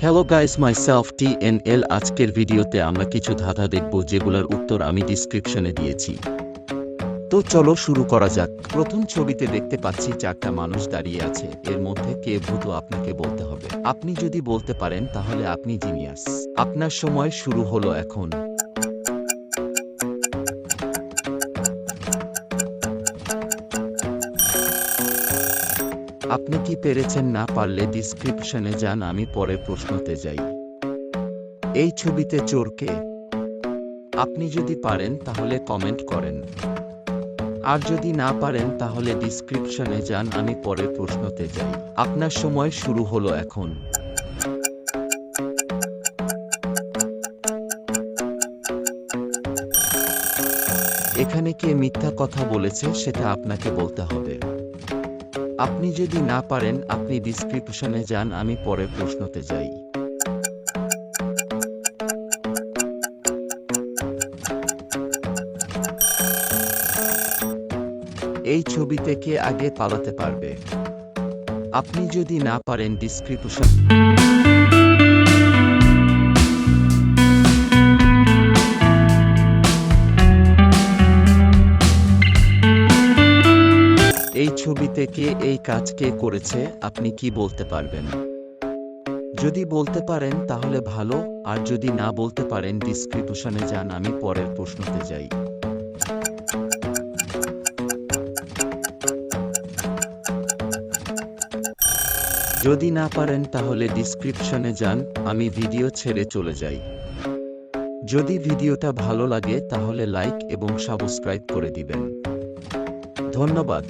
Hello guys, myself TNL। আজকের ভিডিওতে আমরা কিছু ধাঁধা দেখব যেগুলোর উত্তর আমি ডিসক্রিপশনে দিয়েছি। তো চলো শুরু করা যাক। প্রথম ছবিতে দেখতে পাচ্ছি 4টা মানুষ দাঁড়িয়ে আছে, এর মধ্যে কে ভূত আপনাকে বলতে হবে। আপনি যদি বলতে পারেন তাহলে আপনি জিনিয়াস। আপনার সময় শুরু হলো এখন। আপনি কি পেরেছেন? না পারলে ডিসক্রিপশনে যান, আমি পরের প্রশ্নতে যাই। এই ছবিতে চোর কে? আপনি যদি পারেন তাহলে কমেন্ট করেন, আর যদি না পারেন তাহলে ডিসক্রিপশনে যান, আমি পরের প্রশ্নতে যাই। আপনার সময় শুরু হলো এখন। এখানে কে মিথ্যা কথা বলেছে সেটা আপনাকে বলতে হবে। আপনি যদি না পারেন আপনি ডিসক্রিপশনে যান, আমি পরের প্রশ্নতে যাই। এই ছবিতে কে আগে পালাতে পারবে? আপনি যদি না পারেন ডিসক্রিপশন। এই ছবিতে কে এই কাজ কে করেছে আপনি কি বলতে পারবেন? যদি বলতে পারেন তাহলে ভালো, আর যদি না বলতে পারেন ডিসক্রিপশনে যান, আমি পরের প্রশ্নতে যাই। যদি না পারেন তাহলে ডিসক্রিপশনে যান, আমি ভিডিও ছেড়ে চলে যাই। যদি ভিডিওটা ভালো লাগে তাহলে লাইক এবং সাবস্ক্রাইব করে দিবেন। ধন্যবাদ।